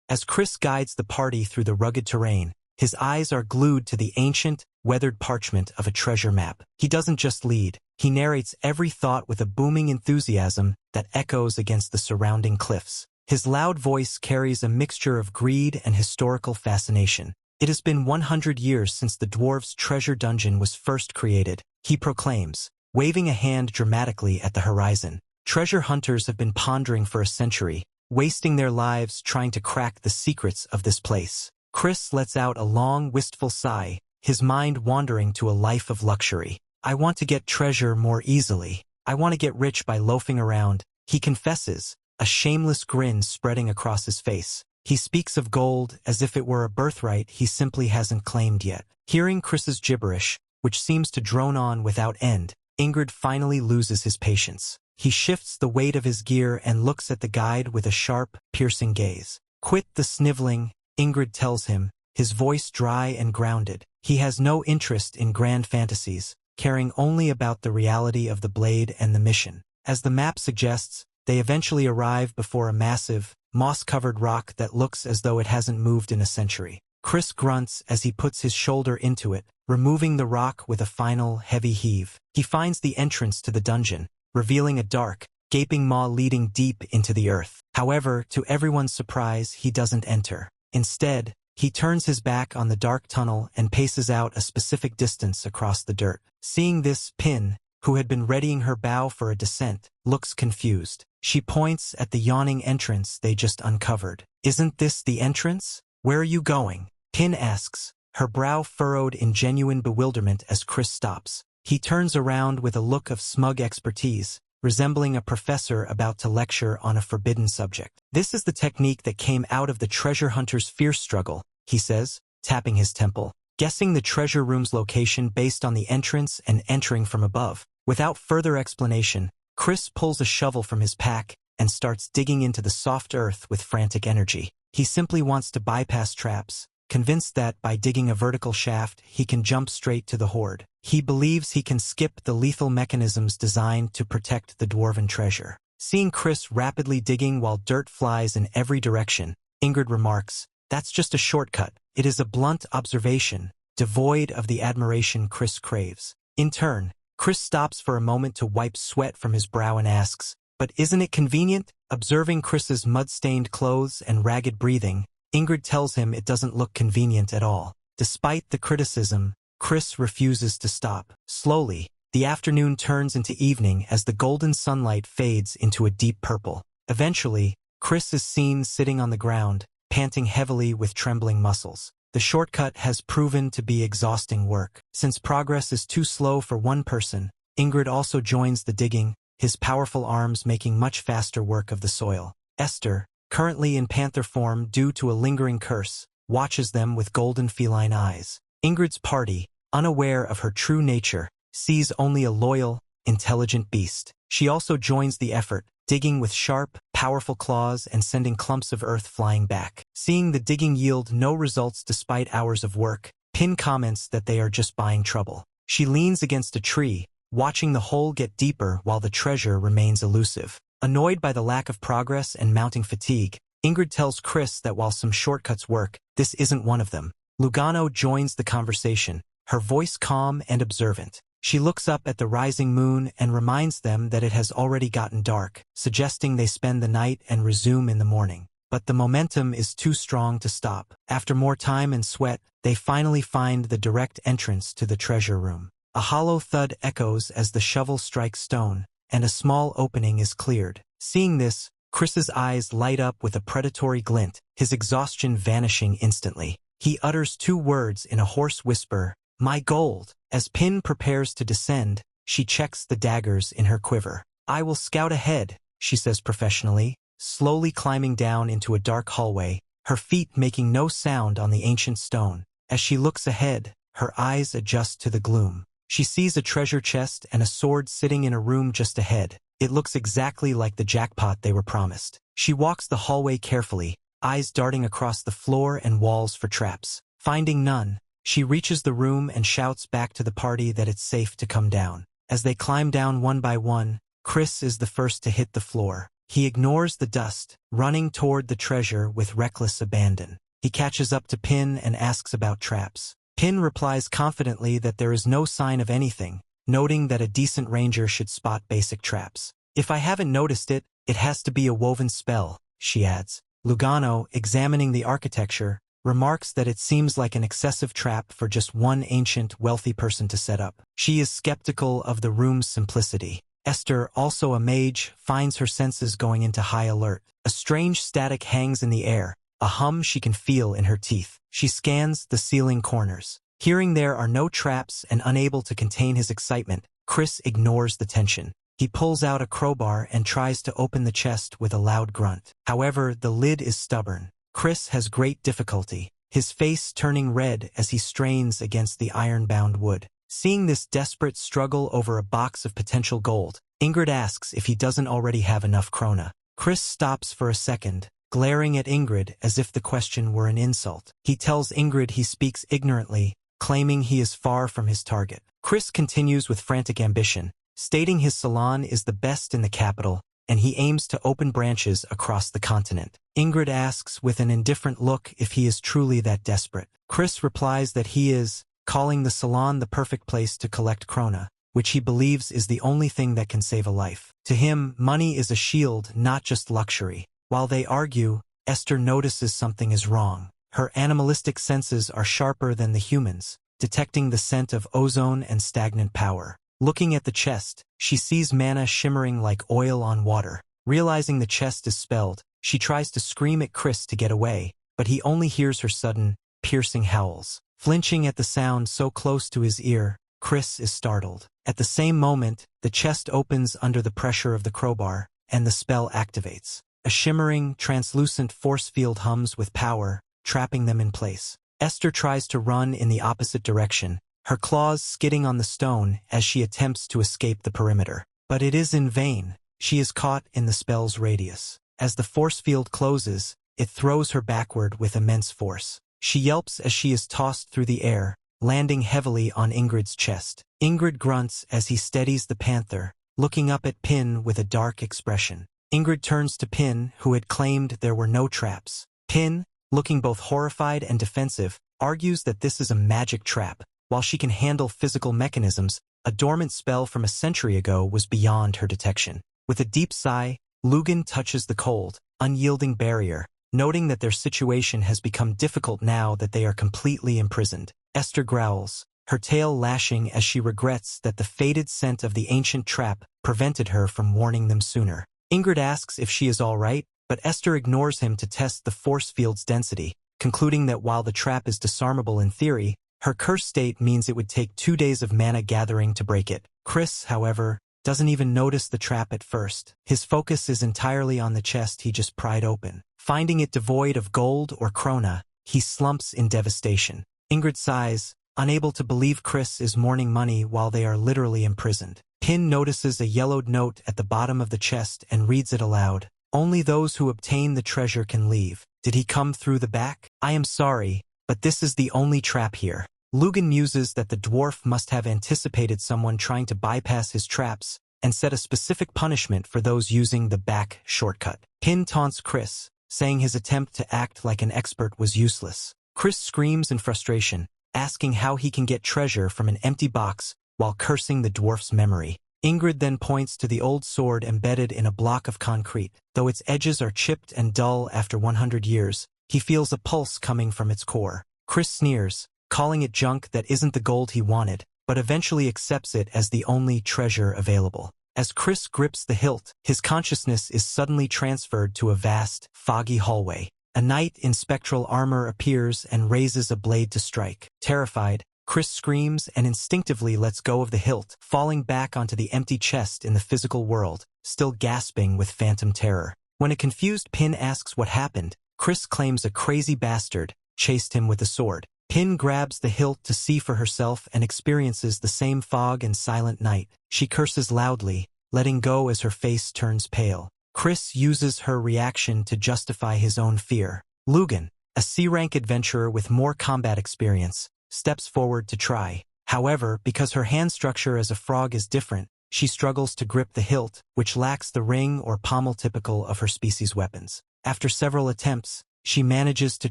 As Chris guides the party through the rugged terrain, his eyes are glued to the ancient, weathered parchment of a treasure map. He doesn't just lead, he narrates every thought with a booming enthusiasm that echoes against the surrounding cliffs. His loud voice carries a mixture of greed and historical fascination. It has been 100 years since the dwarves' treasure dungeon was first created, he proclaims, waving a hand dramatically at the horizon. Treasure hunters have been pondering for a century, wasting their lives trying to crack the secrets of this place. Chris lets out a long, wistful sigh, his mind wandering to a life of luxury. I want to get treasure more easily. I want to get rich by loafing around, he confesses, a shameless grin spreading across his face. He speaks of gold as if it were a birthright he simply hasn't claimed yet. Hearing Chris's gibberish, which seems to drone on without end, Enkrid finally loses his patience. He shifts the weight of his gear and looks at the guide with a sharp, piercing gaze. Quit the sniveling, Enkrid tells him, his voice dry and grounded. He has no interest in grand fantasies, caring only about the reality of the blade and the mission. As the map suggests, they eventually arrive before a massive, moss-covered rock that looks as though it hasn't moved in a century. Chris grunts as he puts his shoulder into it, removing the rock with a final, heavy heave. He finds the entrance to the dungeon, revealing a dark, gaping maw leading deep into the earth. However, to everyone's surprise, he doesn't enter. Instead, he turns his back on the dark tunnel and paces out a specific distance across the dirt. Seeing this, Pin, who had been readying her bow for a descent, looks confused. She points at the yawning entrance they just uncovered. Isn't this the entrance? Where are you going? Pin asks, her brow furrowed in genuine bewilderment as Chris stops. He turns around with a look of smug expertise, resembling a professor about to lecture on a forbidden subject. This is the technique that came out of the treasure hunter's fierce struggle, he says, tapping his temple, guessing the treasure room's location based on the entrance and entering from above. Without further explanation, Chris pulls a shovel from his pack and starts digging into the soft earth with frantic energy. He simply wants to bypass traps, convinced that by digging a vertical shaft he can jump straight to the hoard. He believes he can skip the lethal mechanisms designed to protect the dwarven treasure. Seeing Chris rapidly digging while dirt flies in every direction, Enkrid remarks, "That's just a shortcut." It is a blunt observation, devoid of the admiration Chris craves. In turn, Chris stops for a moment to wipe sweat from his brow and asks, "But isn't it convenient?" Observing Chris's mud-stained clothes and ragged breathing, Enkrid tells him it doesn't look convenient at all. Despite the criticism, Chris refuses to stop. Slowly, the afternoon turns into evening as the golden sunlight fades into a deep purple. Eventually, Chris is seen sitting on the ground, panting heavily with trembling muscles. The shortcut has proven to be exhausting work. Since progress is too slow for one person, Enkrid also joins the digging, his powerful arms making much faster work of the soil. Esther, currently in panther form due to a lingering curse, watches them with golden feline eyes. Enkrid's party, unaware of her true nature, sees only a loyal, intelligent beast. She also joins the effort, digging with sharp, powerful claws and sending clumps of earth flying back. Seeing the digging yield no results despite hours of work, Pin comments that they are just buying trouble. She leans against a tree, watching the hole get deeper while the treasure remains elusive. Annoyed by the lack of progress and mounting fatigue, Enkrid tells Chris that while some shortcuts work, this isn't one of them. Lugano joins the conversation, her voice calm and observant. She looks up at the rising moon and reminds them that it has already gotten dark, suggesting they spend the night and resume in the morning. But the momentum is too strong to stop. After more time and sweat, they finally find the direct entrance to the treasure room. A hollow thud echoes as the shovel strikes stone, and a small opening is cleared. Seeing this, Chris's eyes light up with a predatory glint, his exhaustion vanishing instantly. He utters two words in a hoarse whisper, "My gold." As Pin prepares to descend, she checks the daggers in her quiver. "I will scout ahead," she says professionally, slowly climbing down into a dark hallway, her feet making no sound on the ancient stone. As she looks ahead, her eyes adjust to the gloom. She sees a treasure chest and a sword sitting in a room just ahead. It looks exactly like the jackpot they were promised. She walks the hallway carefully, eyes darting across the floor and walls for traps. Finding none, she reaches the room and shouts back to the party that it's safe to come down. As they climb down one by one, Chris is the first to hit the floor. He ignores the dust, running toward the treasure with reckless abandon. He catches up to Pin and asks about traps. Pin replies confidently that there is no sign of anything, noting that a decent ranger should spot basic traps. If I haven't noticed it, it has to be a woven spell, she adds. Lugano, examining the architecture, remarks that it seems like an excessive trap for just one ancient, wealthy person to set up. She is skeptical of the room's simplicity. Esther, also a mage, finds her senses going into high alert. A strange static hangs in the air, a hum she can feel in her teeth. She scans the ceiling corners. Hearing there are no traps and unable to contain his excitement, Chris ignores the tension. He pulls out a crowbar and tries to open the chest with a loud grunt. However, the lid is stubborn. Chris has great difficulty, his face turning red as he strains against the iron-bound wood. Seeing this desperate struggle over a box of potential gold, Enkrid asks if he doesn't already have enough krona. Chris stops for a second, glaring at Enkrid as if the question were an insult. He tells Enkrid he speaks ignorantly, claiming he is far from his target. Chris continues with frantic ambition, stating his salon is the best in the capital, and he aims to open branches across the continent. Enkrid asks with an indifferent look if he is truly that desperate. Chris replies that he is, calling the salon the perfect place to collect krona, which he believes is the only thing that can save a life. To him, money is a shield, not just luxury. While they argue, Esther notices something is wrong. Her animalistic senses are sharper than the humans, detecting the scent of ozone and stagnant power. Looking at the chest, she sees mana shimmering like oil on water. Realizing the chest is spelled, she tries to scream at Chris to get away, but he only hears her sudden, piercing howls. Flinching at the sound so close to his ear, Chris is startled. At the same moment, the chest opens under the pressure of the crowbar, and the spell activates. A shimmering, translucent force field hums with power, trapping them in place. Esther tries to run in the opposite direction, her claws skidding on the stone as she attempts to escape the perimeter. But it is in vain. She is caught in the spell's radius. As the force field closes, it throws her backward with immense force. She yelps as she is tossed through the air, landing heavily on Enkrid's chest. Enkrid grunts as he steadies the panther, looking up at Pin with a dark expression. Enkrid turns to Pin, who had claimed there were no traps. Pin, looking both horrified and defensive, argues that this is a magic trap. While she can handle physical mechanisms, a dormant spell from a century ago was beyond her detection. With a deep sigh, Lugan touches the cold, unyielding barrier, noting that their situation has become difficult now that they are completely imprisoned. Esther growls, her tail lashing as she regrets that the faded scent of the ancient trap prevented her from warning them sooner. Enkrid asks if she is all right, but Esther ignores him to test the force field's density, concluding that while the trap is disarmable in theory, her curse state means it would take 2 days of mana gathering to break it. Chris, however, doesn't even notice the trap at first. His focus is entirely on the chest he just pried open. Finding it devoid of gold or krona, he slumps in devastation. Enkrid sighs, unable to believe Chris is mourning money while they are literally imprisoned. Pin notices a yellowed note at the bottom of the chest and reads it aloud. Only those who obtain the treasure can leave. Did he come through the back? I am sorry, but this is the only trap here. Lugan muses that the dwarf must have anticipated someone trying to bypass his traps and set a specific punishment for those using the back shortcut. Pin taunts Chris, saying his attempt to act like an expert was useless. Chris screams in frustration, asking how he can get treasure from an empty box while cursing the dwarf's memory. Enkrid then points to the old sword embedded in a block of concrete. Though its edges are chipped and dull after 100 years, he feels a pulse coming from its core. Chris sneers, calling it junk that isn't the gold he wanted, but eventually accepts it as the only treasure available. As Chris grips the hilt, his consciousness is suddenly transferred to a vast, foggy hallway. A knight in spectral armor appears and raises a blade to strike. Terrified, Chris screams and instinctively lets go of the hilt, falling back onto the empty chest in the physical world, still gasping with phantom terror. When a confused Pin asks what happened, Chris claims a crazy bastard chased him with a sword. Pin grabs the hilt to see for herself and experiences the same fog and silent night. She curses loudly, letting go as her face turns pale. Chris uses her reaction to justify his own fear. Lugan, a C-rank adventurer with more combat experience, steps forward to try. However, because her hand structure as a frog is different, she struggles to grip the hilt, which lacks the ring or pommel typical of her species' weapons. After several attempts, she manages to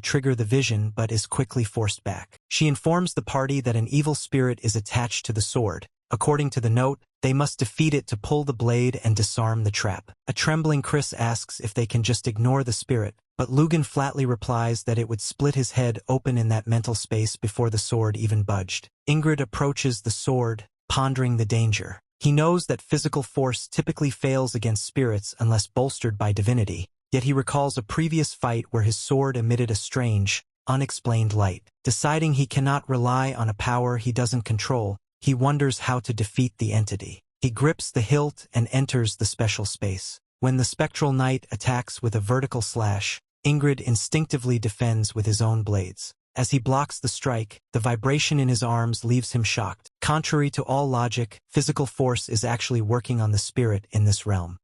trigger the vision but is quickly forced back. She informs the party that an evil spirit is attached to the sword. According to the note, they must defeat it to pull the blade and disarm the trap. A trembling Chris asks if they can just ignore the spirit, but Lugan flatly replies that it would split his head open in that mental space before the sword even budged. Enkrid approaches the sword, pondering the danger. He knows that physical force typically fails against spirits unless bolstered by divinity, yet he recalls a previous fight where his sword emitted a strange, unexplained light. Deciding he cannot rely on a power he doesn't control, he wonders how to defeat the entity. He grips the hilt and enters the special space. When the spectral knight attacks with a vertical slash, Enkrid instinctively defends with his own blades. As he blocks the strike, the vibration in his arms leaves him shocked. Contrary to all logic, physical force is actually working on the spirit in this realm.